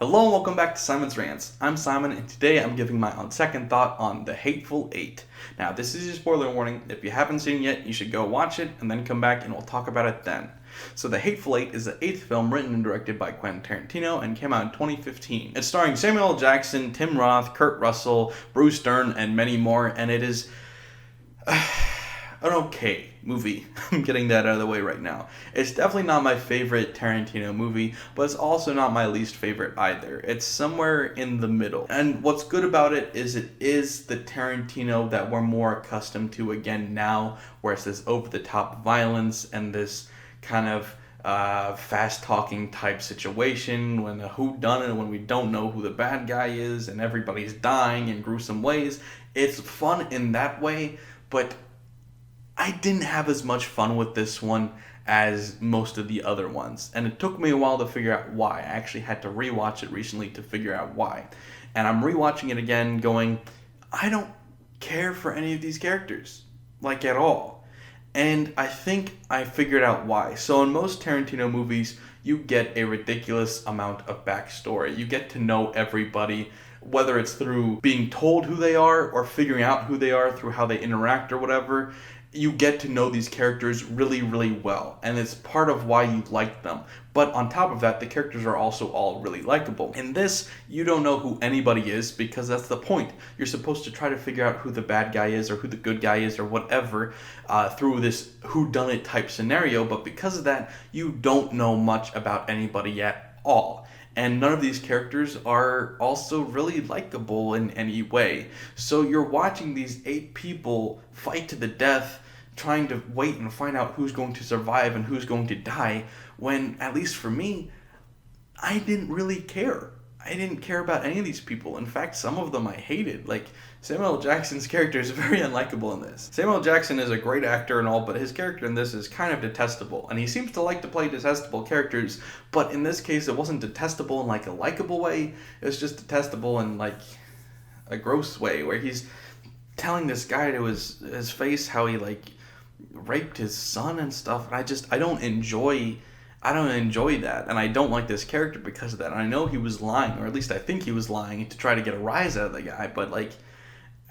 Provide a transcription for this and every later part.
Hello and welcome back to Simon's Rants. I'm Simon and today I'm giving my second thought on The Hateful Eight. Now this is your spoiler warning. If you haven't seen it yet, you should go watch it and then come back and we'll talk about it then. So The Hateful Eight is the 8th film written and directed by Quentin Tarantino and came out in 2015. It's starring Samuel L. Jackson, Tim Roth, Kurt Russell, Bruce Dern, and many more, and it is an okay movie. I'm getting that out of the way right now. It's definitely not my favorite Tarantino movie, but it's also not my least favorite either. It's somewhere in the middle. And what's good about it is the Tarantino that we're more accustomed to again now, where it's this over-the-top violence and this kind of fast-talking type situation when a whodunit, when we don't know who the bad guy is and everybody's dying in gruesome ways. It's fun in that way, but I didn't have as much fun with this one as most of the other ones. And it took me a while to figure out why. I actually had to rewatch it recently to figure out why. And I'm rewatching it again going, I don't care for any of these characters. Like, at all. And I think I figured out why. So in most Tarantino movies, you get a ridiculous amount of backstory. You get to know everybody, whether it's through being told who they are or figuring out who they are through how they interact or whatever. You get to know these characters really, really well, and it's part of why you like them. But on top of that, the characters are also all really likable. In this, you don't know who anybody is because that's the point. You're supposed to try to figure out who the bad guy is or who the good guy is or whatever through this whodunit type scenario, but because of that, you don't know much about anybody at all. And none of these characters are also really likable in any way. So you're watching these 8 people fight to the death, trying to wait and find out who's going to survive and who's going to die, when, at least for me, I didn't really care. I didn't care about any of these people. In fact, some of them I hated. Like, Samuel L. Jackson's character is very unlikable in this. Samuel L. Jackson is a great actor and all, but his character in this is kind of detestable. And he seems to like to play detestable characters, but in this case, it wasn't detestable in like a likable way. It was just detestable in like a gross way, where he's telling this guy to his face how he like raped his son and stuff. And I don't enjoy that, and I don't like this character because of that. And I know he was lying, or at least I think he was lying to try to get a rise out of the guy, but like,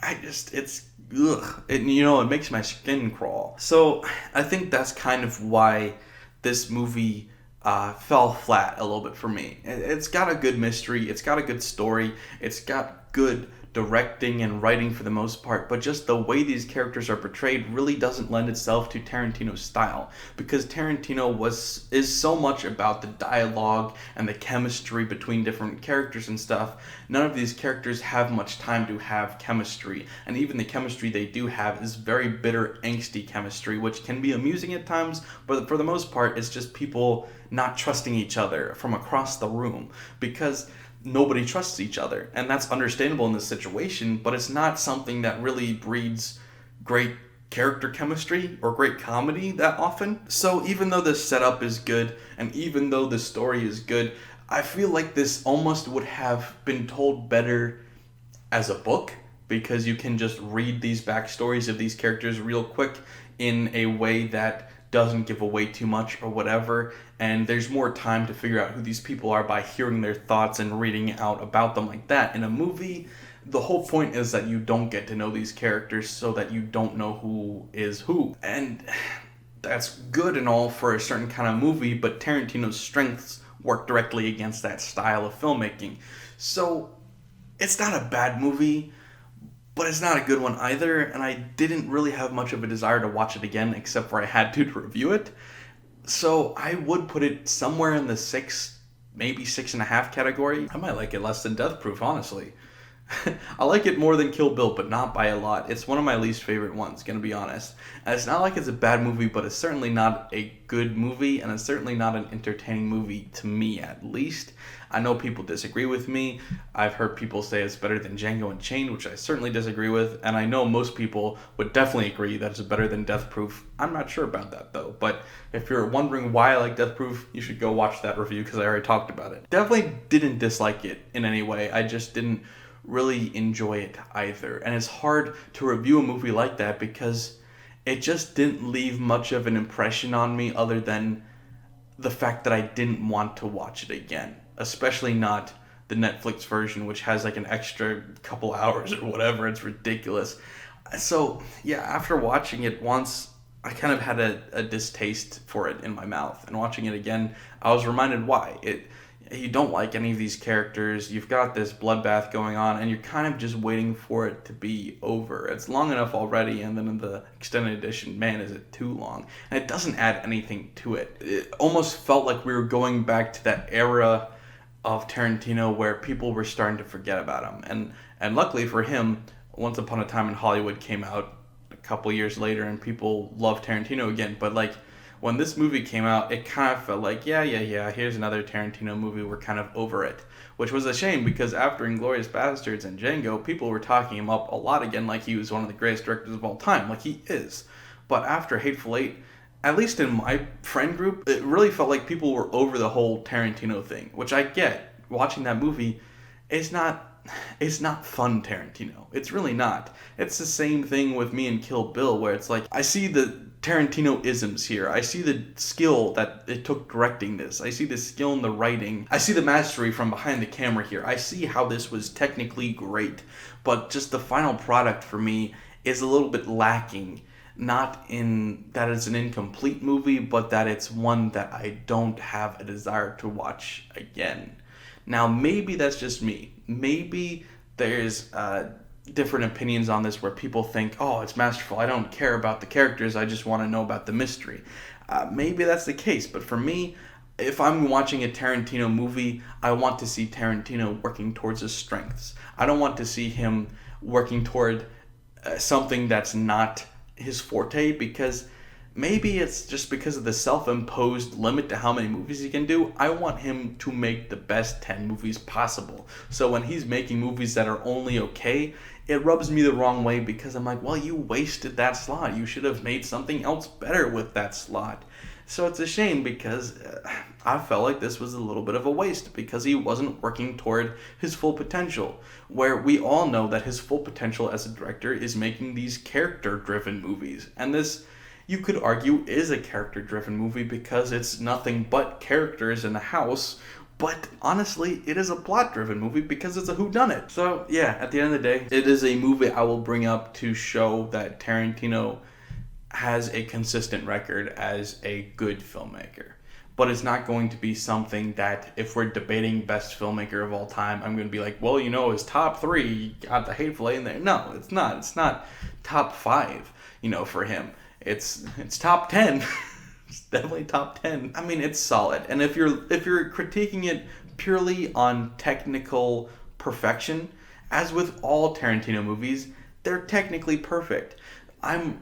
it's ugh. It makes my skin crawl. So I think that's kind of why this movie fell flat a little bit for me. It's got a good mystery, it's got a good story, it's got good directing and writing for the most part, but just the way these characters are portrayed really doesn't lend itself to Tarantino's style, because Tarantino is so much about the dialogue and the chemistry between different characters and stuff. None of these characters have much time to have chemistry, and even the chemistry they do have is very bitter, angsty chemistry, which can be amusing at times, but for the most part it's just people not trusting each other from across the room, because nobody trusts each other, and that's understandable in this situation, but it's not something that really breeds great character chemistry or great comedy that often. So even though the setup is good, and even though the story is good, I feel like this almost would have been told better as a book, because you can just read these backstories of these characters real quick in a way that doesn't give away too much or whatever, and there's more time to figure out who these people are by hearing their thoughts and reading out about them like that. In a movie, the whole point is that you don't get to know these characters, so that you don't know who is who. And that's good and all for a certain kind of movie, but Tarantino's strengths work directly against that style of filmmaking. So it's not a bad movie, but it's not a good one either, and I didn't really have much of a desire to watch it again, except for I had to review it. So I would put it somewhere in the 6, maybe 6.5 category. I might like it less than Death Proof, honestly. I like it more than Kill Bill, but not by a lot. It's one of my least favorite ones, gonna be honest. And it's not like it's a bad movie, but it's certainly not a good movie, and it's certainly not an entertaining movie to me, at least. I know people disagree with me. I've heard people say it's better than Django Unchained, which I certainly disagree with, and I know most people would definitely agree that it's better than Death Proof. I'm not sure about that, though, but if you're wondering why I like Death Proof, you should go watch that review, because I already talked about it. Definitely didn't dislike it in any way. I just didn't really enjoy it either. And it's hard to review a movie like that because it just didn't leave much of an impression on me other than the fact that I didn't want to watch it again, especially not the Netflix version, which has like an extra couple hours or whatever. It's ridiculous. So yeah, after watching it once, I kind of had a distaste for it in my mouth, and watching it again, I was reminded why. You don't like any of these characters. You've got this bloodbath going on, and you're kind of just waiting for it to be over. It's long enough already, and then in the extended edition, man, is it too long. And it doesn't add anything to it. It almost felt like we were going back to that era of Tarantino where people were starting to forget about him. And luckily for him, Once Upon a Time in Hollywood came out a couple years later, and people love Tarantino again. But like, when this movie came out, it kind of felt like, yeah, here's another Tarantino movie, we're kind of over it. Which was a shame, because after Inglourious Basterds and Django, people were talking him up a lot again like he was one of the greatest directors of all time, like he is. But after Hateful Eight, at least in my friend group, it really felt like people were over the whole Tarantino thing, which I get. Watching that movie, it's not fun Tarantino. It's really not. It's the same thing with me and Kill Bill, where it's like, I see the Tarantino-isms here. I see the skill that it took directing this. I see the skill in the writing. I see the mastery from behind the camera here. I see how this was technically great, but just the final product for me is a little bit lacking. Not in that it's an incomplete movie, but that it's one that I don't have a desire to watch again. Now, maybe that's just me. Maybe there's different opinions on this where people think, oh, it's masterful. I don't care about the characters. I just want to know about the mystery. Maybe that's the case. But for me, if I'm watching a Tarantino movie, I want to see Tarantino working towards his strengths. I don't want to see him working toward something that's not his forte, because maybe it's just because of the self-imposed limit to how many movies he can do. I want him to make the best 10 movies possible. So when he's making movies that are only okay, it rubs me the wrong way, because I'm like, well, you wasted that slot. You should have made something else better with that slot. So it's a shame, because I felt like this was a little bit of a waste, because he wasn't working toward his full potential, where we all know that his full potential as a director is making these character-driven movies. And this, you could argue, is a character-driven movie, because it's nothing but characters in a house. But honestly, it is a plot-driven movie because it's a whodunit. So yeah, at the end of the day, it is a movie I will bring up to show that Tarantino has a consistent record as a good filmmaker. But it's not going to be something that, if we're debating best filmmaker of all time, I'm going to be like, well, his top 3, you got the Hateful Eight in there. No, it's not. It's not top 5, for him. It's top 10. It's definitely top 10. I mean, it's solid. And if you're critiquing it purely on technical perfection, as with all Tarantino movies, they're technically perfect. I'm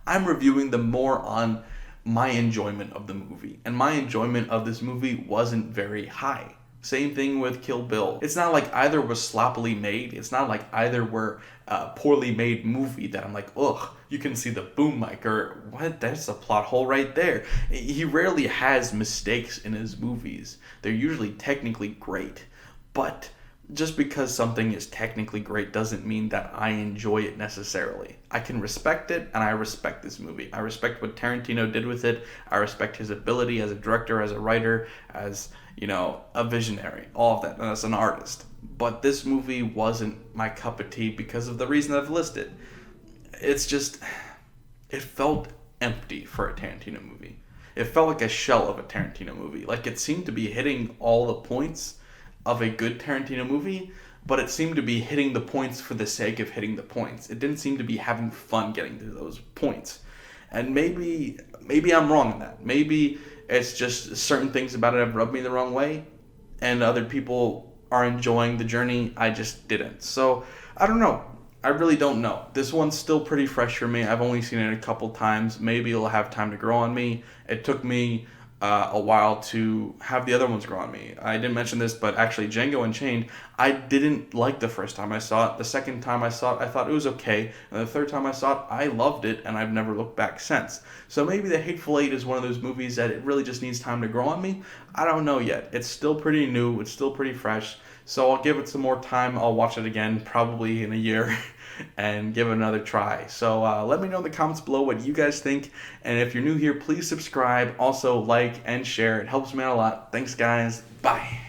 reviewing them more on my enjoyment of the movie. And my enjoyment of this movie wasn't very high. Same thing with Kill Bill. It's not like either was sloppily made. It's not like either were a poorly made movie that I'm like, ugh, you can see the boom mic, or what, there's a plot hole right there. He rarely has mistakes in his movies. They're usually technically great. But just because something is technically great doesn't mean that I enjoy it necessarily. I can respect it, and I respect this movie. I respect what Tarantino did with it. I respect his ability as a director, as a writer, as, a visionary, all of that, and as an artist. But this movie wasn't my cup of tea because of the reason I've listed. It's just, it felt empty for a Tarantino movie. It felt like a shell of a Tarantino movie. Like, it seemed to be hitting all the points of a good Tarantino movie, but it seemed to be hitting the points for the sake of hitting the points. It didn't seem to be having fun getting to those points. And maybe I'm wrong in that. Maybe it's just certain things about it have rubbed me the wrong way, and other people are enjoying the journey. I just didn't. So, I don't know. I really don't know. This one's still pretty fresh for me. I've only seen it a couple times. Maybe it'll have time to grow on me. It took me a while to have the other ones grow on me. I didn't mention this, but actually Django Unchained, I didn't like the first time I saw it. The second time I saw it, I thought it was okay. And the third time I saw it, I loved it, and I've never looked back since. So maybe The Hateful Eight is one of those movies that it really just needs time to grow on me. I don't know yet. It's still pretty new. It's still pretty fresh. So I'll give it some more time. I'll watch it again, probably in a year, and give it another try. So let me know in the comments below what you guys think. And if you're new here, please subscribe. Also, like and share. It helps me out a lot. Thanks, guys. Bye.